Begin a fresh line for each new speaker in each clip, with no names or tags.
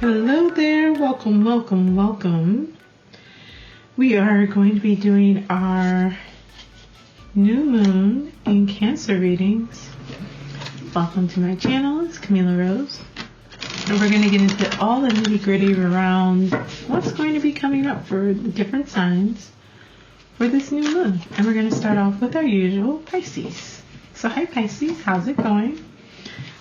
Hello there, welcome. We are going to be doing our new moon in Cancer readings. Welcome to my channel, it's Camila Rose. And we're going to get into all the nitty gritty around what's going to be coming up for the different signs for this new moon. And we're going to start off with our usual Pisces. So hi Pisces, how's it going?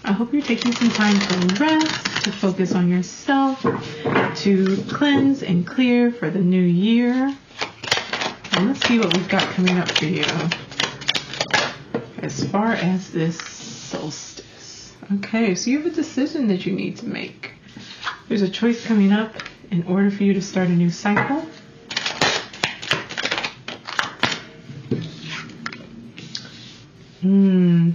I hope you're taking some time to rest, to focus on yourself, to cleanse and clear for the new year. And let's see what we've got coming up for you as far as this solstice. Okay, so you have a decision that you need to make. There's a choice coming up in order for you to start a new cycle.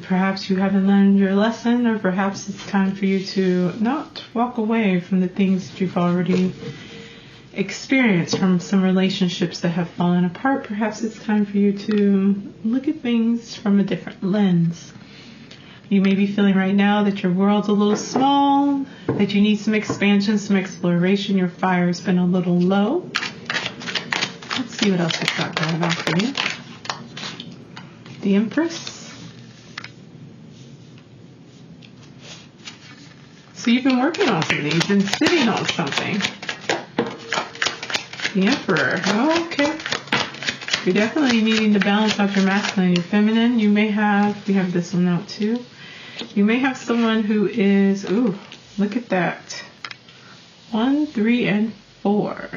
Perhaps you haven't learned your lesson, or perhaps it's time for you to not walk away from the things that you've already experienced from some relationships that have fallen apart. Perhaps it's time for you to look at things from a different lens. You may be feeling right now that your world's a little small, that you need some expansion, some exploration. Your fire's been a little low. Let's see what else we've got going on for you. The Empress. So you've been working on something. You've been sitting on something. The Emperor. Oh, okay. You're definitely needing to balance out your masculine and your feminine. You may have, we have this one out too. You may have someone who is, ooh, look at that. 1, 3, and 4.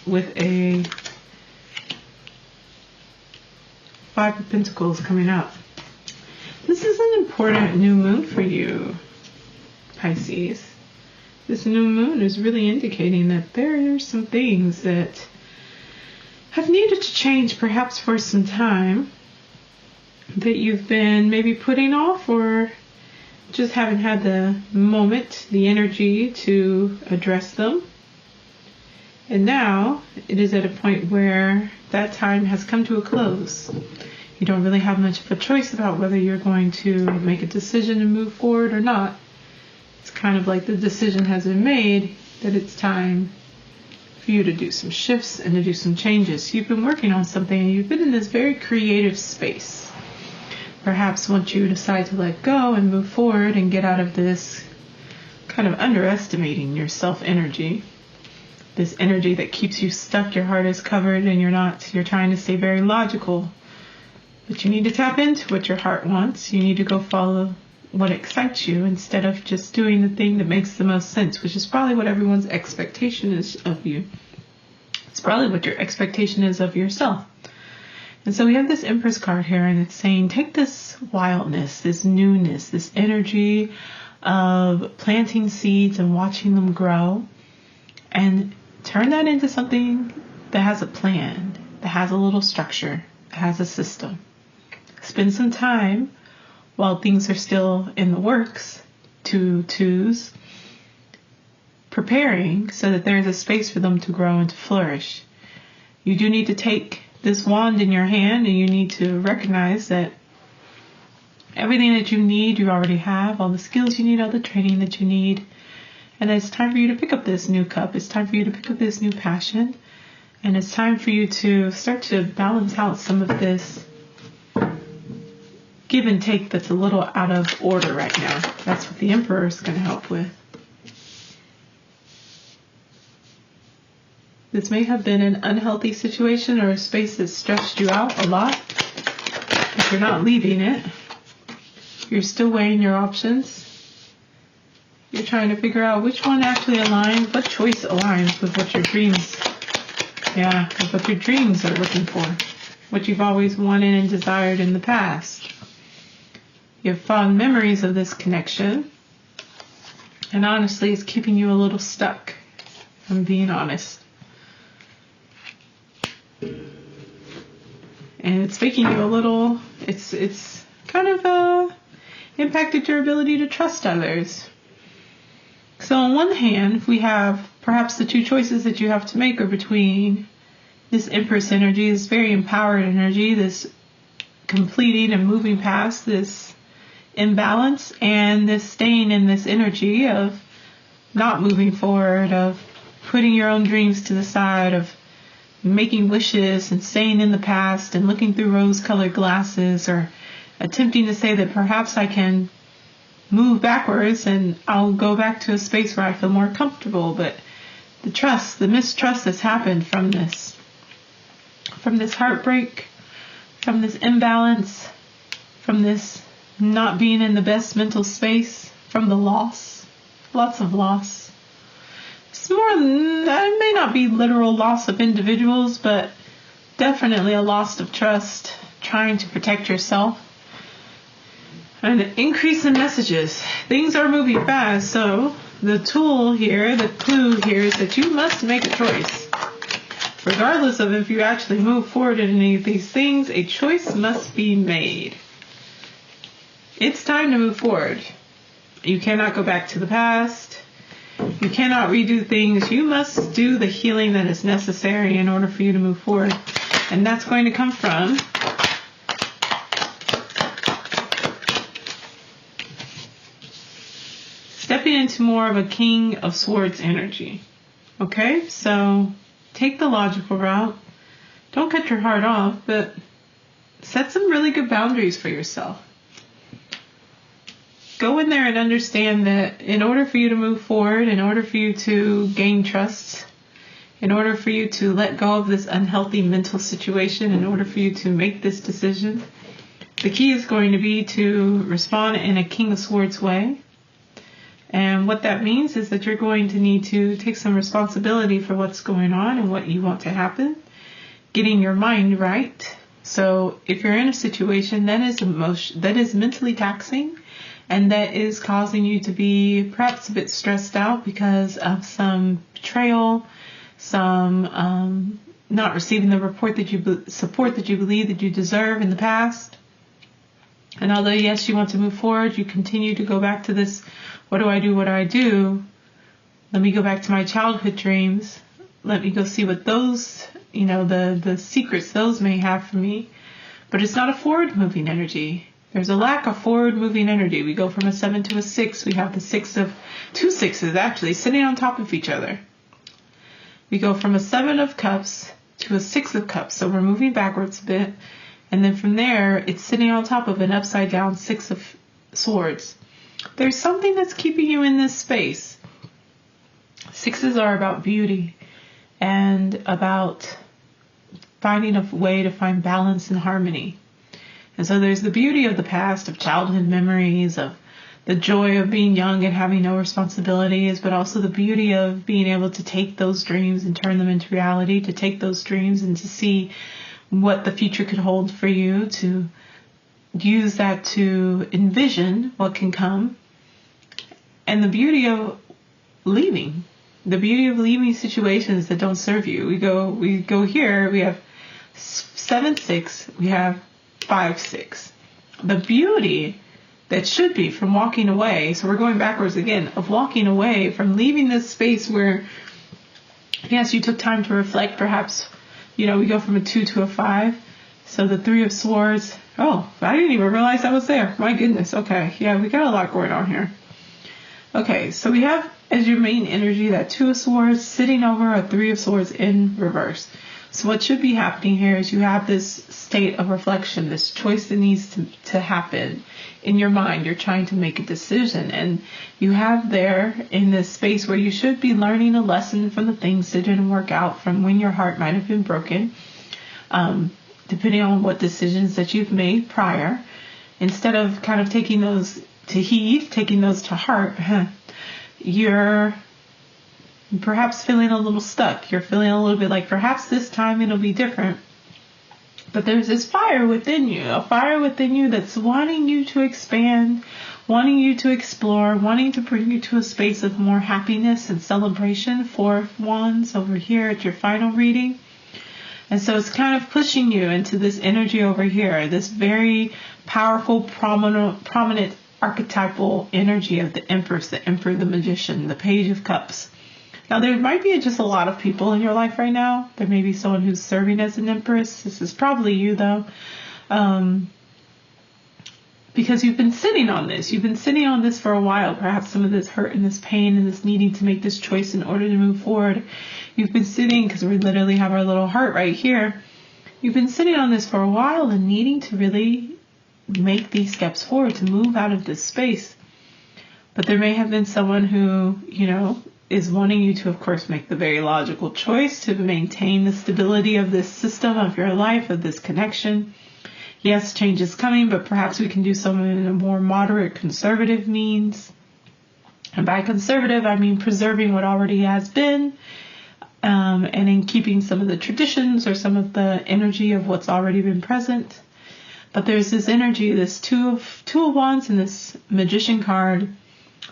With a 5 of Pentacles coming up. This is an important new moon for you, Pisces. This new moon is really indicating that there are some things that have needed to change perhaps for some time, that you've been maybe putting off or just haven't had the moment, the energy to address them. And now it is at a point where that time has come to a close. You don't really have much of a choice about whether you're going to make a decision and move forward or not. It's kind of like the decision has been made that it's time for you to do some shifts and to do some changes. You've been working on something and you've been in this very creative space. Perhaps once you decide to let go and move forward and get out of this kind of underestimating your self energy, this energy that keeps you stuck, your heart is covered and you're trying to stay very logical. But you need to tap into what your heart wants. You need to go follow what excites you instead of just doing the thing that makes the most sense, which is probably what everyone's expectation is of you. It's probably what your expectation is of yourself. And so we have this Empress card here, and it's saying take this wildness, this newness, this energy of planting seeds and watching them grow, and turn that into something that has a plan, that has a little structure, that has a system. Spend some time while things are still in the works, twos, preparing so that there's a space for them to grow and to flourish. You do need to take this wand in your hand, and you need to recognize that everything that you need, you already have, all the skills you need, all the training that you need. And it's time for you to pick up this new cup. It's time for you to pick up this new passion. And it's time for you to start to balance out some of this give and take that's a little out of order right now. That's what the Emperor is going to help with. This may have been an unhealthy situation or a space that stressed you out a lot. If you're not leaving it, you're still weighing your options. You're trying to figure out which one actually aligns, what choice aligns with what your dreams, with what your dreams are looking for, what you've always wanted and desired in the past. You have fond memories of this connection, and honestly, it's keeping you a little stuck, if I'm being honest. And it's making you a little, it's kind of impacted your ability to trust others. So on one hand, we have perhaps the two choices that you have to make are between this Empress energy, this very empowered energy, this completing and moving past this imbalance, and this staying in this energy of not moving forward, of putting your own dreams to the side, of making wishes and staying in the past and looking through rose-colored glasses, or attempting to say that perhaps I can move backwards and I'll go back to a space where I feel more comfortable. But the mistrust that's happened from this heartbreak, from this imbalance, from this not being in the best mental space, from the loss, lots of loss. It's more, that may not be literal loss of individuals, but definitely a loss of trust, trying to protect yourself. And an increase in messages. Things are moving fast, so the tool here, the clue here is that you must make a choice. Regardless of if you actually move forward in any of these things, a choice must be made. It's time to move forward. You cannot go back to the past. You cannot redo things. You must do the healing that is necessary in order for you to move forward. And that's going to come from stepping into more of a King of Swords energy. Okay, so take the logical route. Don't cut your heart off, but set some really good boundaries for yourself. Go in there and understand that in order for you to move forward, in order for you to gain trust, in order for you to let go of this unhealthy mental situation, in order for you to make this decision, the key is going to be to respond in a King of Swords way. And what that means is that you're going to need to take some responsibility for what's going on and what you want to happen, getting your mind right. So if you're in a situation that is mentally taxing and that is causing you to be perhaps a bit stressed out because of some betrayal, some not receiving the support that you believe that you deserve in the past, and although yes, you want to move forward, you continue to go back to this, what do I do? What do I do? Let me go back to my childhood dreams. Let me go see what those, the secrets those may have for me. But it's not a forward moving energy. There's a lack of forward moving energy. We go from a 7 to a 6. We have two sixes actually sitting on top of each other. We go from a 7 of cups to a 6 of cups. So we're moving backwards a bit. And then from there, it's sitting on top of an upside down 6 of swords. There's something that's keeping you in this space. Sixes are about beauty and about finding a way to find balance and harmony. And so there's the beauty of the past, of childhood memories, of the joy of being young and having no responsibilities, but also the beauty of being able to take those dreams and turn them into reality, to take those dreams and to see what the future could hold for you, to use that to envision what can come. And the beauty of leaving situations that don't serve you. We go here, we have 7-6, we have 5-6. The beauty that should be from walking away, so we're going backwards again, of walking away from leaving this space where, yes, you took time to reflect, perhaps, we go from a 2 to a 5. So the 3 of Swords, oh, I didn't even realize that was there. My goodness, okay, yeah, we got a lot going on here. Okay, so we have as your main energy that 2 of Swords sitting over a 3 of Swords in reverse. So what should be happening here is you have this state of reflection, this choice that needs to happen in your mind. You're trying to make a decision, and you have there in this space where you should be learning a lesson from the things that didn't work out, from when your heart might have been broken, depending on what decisions that you've made prior. Instead of kind of taking those to heed, taking those to heart, you're perhaps feeling a little stuck. You're feeling a little bit like perhaps this time it'll be different. But there's this fire within you, a fire within you that's wanting you to expand, wanting you to explore, wanting to bring you to a space of more happiness and celebration. 4 of Wands over here at your final reading. And so it's kind of pushing you into this energy over here, this very powerful, prominent archetypal energy of the Empress, the Emperor, the Magician, the Page of Cups. Now, there might be just a lot of people in your life right now. There may be someone who's serving as an Empress. This is probably you, though. because you've been sitting on this. You've been sitting on this for a while. Perhaps some of this hurt and this pain and this needing to make this choice in order to move forward. You've been sitting, because we literally have our little heart right here. You've been sitting on this for a while and needing to really make these steps forward to move out of this space. But there may have been someone who, is wanting you to, of course, make the very logical choice to maintain the stability of this system of your life, of this connection. Yes, change is coming, but perhaps we can do so in a more moderate, conservative means. And by conservative, I mean preserving what already has been, and in keeping some of the traditions or some of the energy of what's already been present. But there's this energy, this two of wands and this magician card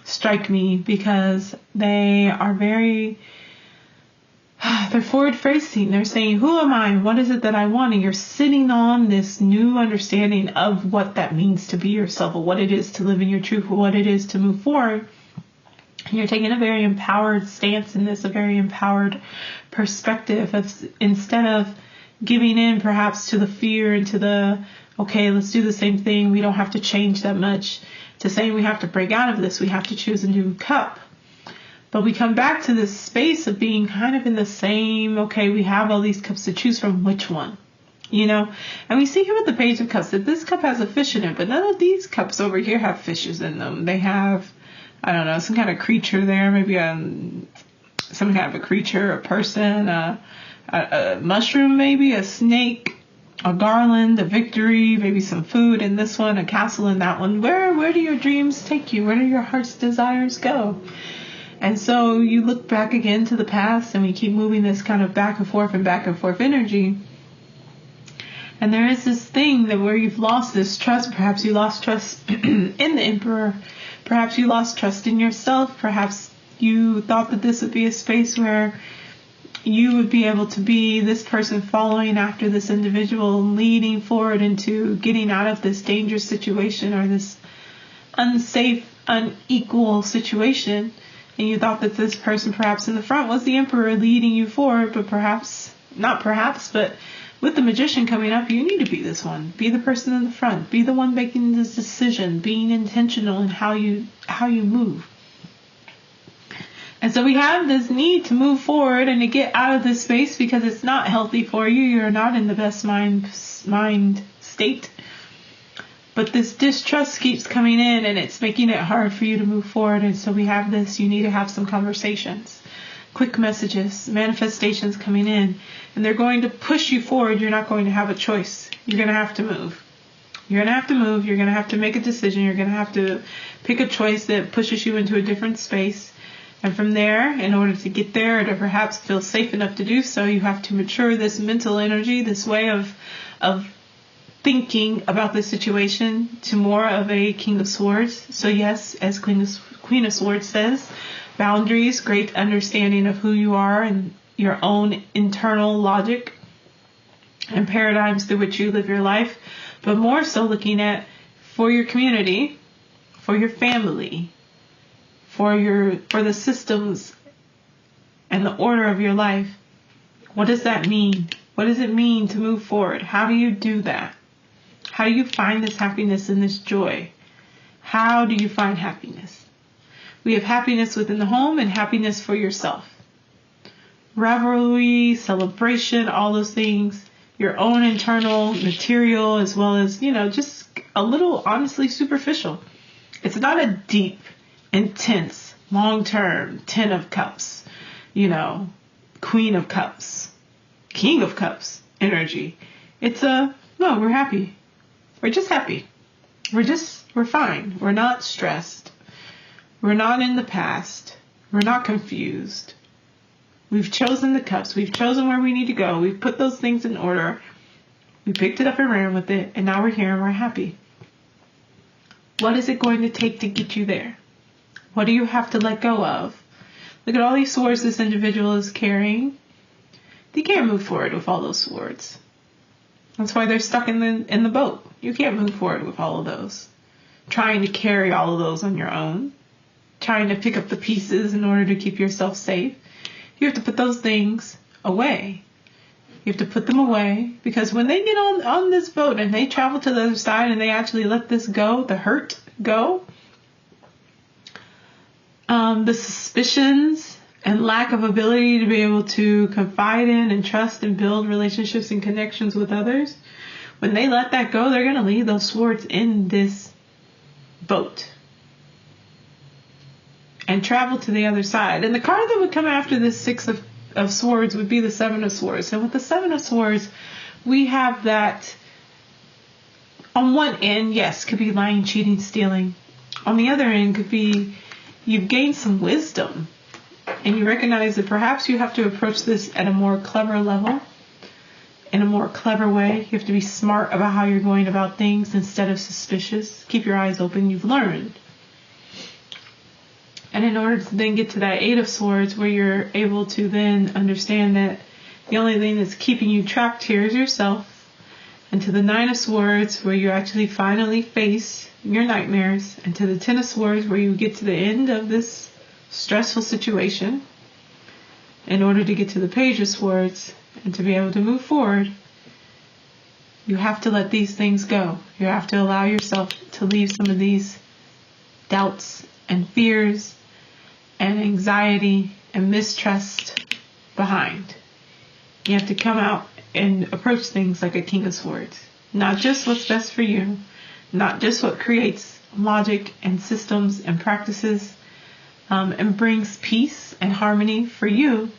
strike me because they are they're forward facing. They're saying, who am I? What is it that I want? And you're sitting on this new understanding of what that means to be yourself, or what it is to live in your truth, or what it is to move forward. And you're taking a very empowered stance in this, a very empowered perspective of, instead of giving in perhaps to the fear and to the, okay, let's do the same thing. We don't have to change that much, to saying we have to break out of this. We have to choose a new cup. But we come back to this space of being kind of in the same, okay, we have all these cups to choose from, which one? And we see here with the Page of Cups that this cup has a fish in it, but none of these cups over here have fishes in them. They have, I don't know, some kind of creature there, maybe some kind of a creature, a person, a mushroom maybe, a snake, a garland, a victory, maybe some food in this one, a castle in that one. Where do your dreams take you? Where do your heart's desires go? And so you look back again to the past, and we keep moving this kind of back and forth energy. And there is this thing that where you've lost this trust. Perhaps you lost trust in the Emperor. Perhaps you lost trust in yourself. Perhaps you thought that this would be a space where you would be able to be this person following after this individual, leading forward into getting out of this dangerous situation or this unsafe, unequal situation. And you thought that this person perhaps in the front was the Emperor leading you forward, but but with the Magician coming up, you need to be this one. Be the person in the front. Be the one making this decision, being intentional in how you move. And so we have this need to move forward and to get out of this space because it's not healthy for you. You're not in the best mind state. But this distrust keeps coming in, and it's making it hard for you to move forward. And so we have this, you need to have some conversations, quick messages, manifestations coming in, and they're going to push you forward. You're not going to have a choice. You're going to have to move. You're going to have to move. You're going to have to make a decision. You're going to have to pick a choice that pushes you into a different space. And from there, in order to get there, or to perhaps feel safe enough to do so, you have to mature this mental energy, this way of thinking about the situation to more of a King of Swords. So yes, as Queen of Swords says, boundaries, great understanding of who you are and your own internal logic and paradigms through which you live your life, but more so looking at for your community, for your family, for the systems and the order of your life. What does that mean? What does it mean to move forward? How do you do that? How do you find this happiness and this joy? How do you find happiness? We have happiness within the home and happiness for yourself. Revelry, celebration, all those things, your own internal material, as well as, just a little, honestly, superficial. It's not a deep, intense, long-term 10 of Cups, Queen of Cups, King of Cups energy. It's no, we're happy. We're just happy. We're fine. We're not stressed. We're not in the past. We're not confused. We've chosen the cups. We've chosen where we need to go. We've put those things in order. We picked it up and ran with it. And now we're here and we're happy. What is it going to take to get you there? What do you have to let go of? Look at all these swords this individual is carrying. They can't move forward with all those swords. That's why they're stuck in the boat. You can't move forward with all of those. Trying to carry all of those on your own. Trying to pick up the pieces in order to keep yourself safe. You have to put those things away. You have to put them away, because when they get on this boat and they travel to the other side and they actually let this go, the hurt go, the suspicions and lack of ability to be able to confide in and trust and build relationships and connections with others, when they let that go, they're going to leave those swords in this boat and travel to the other side. And the card that would come after this Six of Swords would be the Seven of Swords. And with the Seven of Swords, we have that on one end, yes, could be lying, cheating, stealing. On the other end could be you've gained some wisdom and you recognize that perhaps you have to approach this at a more clever level, in a more clever way. You have to be smart about how you're going about things instead of suspicious. Keep your eyes open. You've learned. And in order to then get to that Eight of Swords, where you're able to then understand that the only thing that's keeping you trapped here is yourself. And to the Nine of Swords, where you actually finally face your nightmares. And to the Ten of Swords, where you get to the end of this stressful situation. In order to get to the Page of Swords and to be able to move forward, you have to let these things go. You have to allow yourself to leave some of these doubts and fears and anxiety and mistrust behind. You have to come out and approach things like a King of Swords. Not just what's best for you, not just what creates logic and systems and practices and brings peace and harmony for you,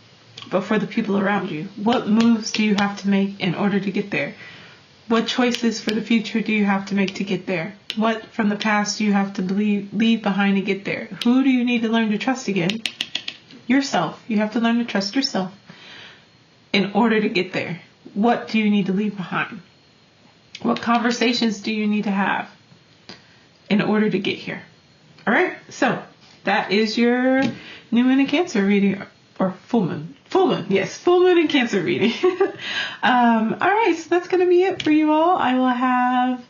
but for the people around you. What moves do you have to make in order to get there? What choices for the future do you have to make to get there? What from the past do you have to leave behind to get there? Who do you need to learn to trust again? Yourself. You have to learn to trust yourself in order to get there. What do you need to leave behind? What conversations do you need to have in order to get here? All right. So that is your new moon and Cancer reading, or full moon. Full moon, yes, full moon and Cancer reading. All right, so that's going to be it for you all. I will have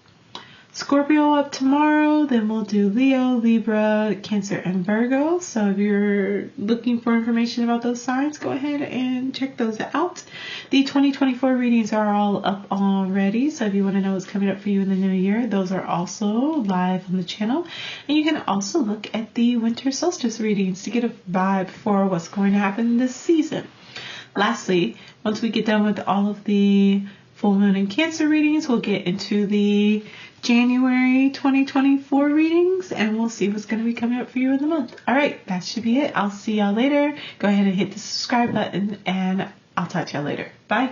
Scorpio up tomorrow, then we'll do Leo, Libra, Cancer, and Virgo. So if you're looking for information about those signs, go ahead and check those out. The 2024 readings are all up already, so if you want to know what's coming up for you in the new year, those are also live on the channel. And you can also look at the winter solstice readings to get a vibe for what's going to happen this season. Lastly, once we get done with all of the full moon and Cancer readings, we'll get into the January 2024 readings, and we'll see what's going to be coming up for you in the month. All right, that should be it. I'll see y'all later. Go ahead and hit the subscribe button, and I'll talk to y'all later. Bye.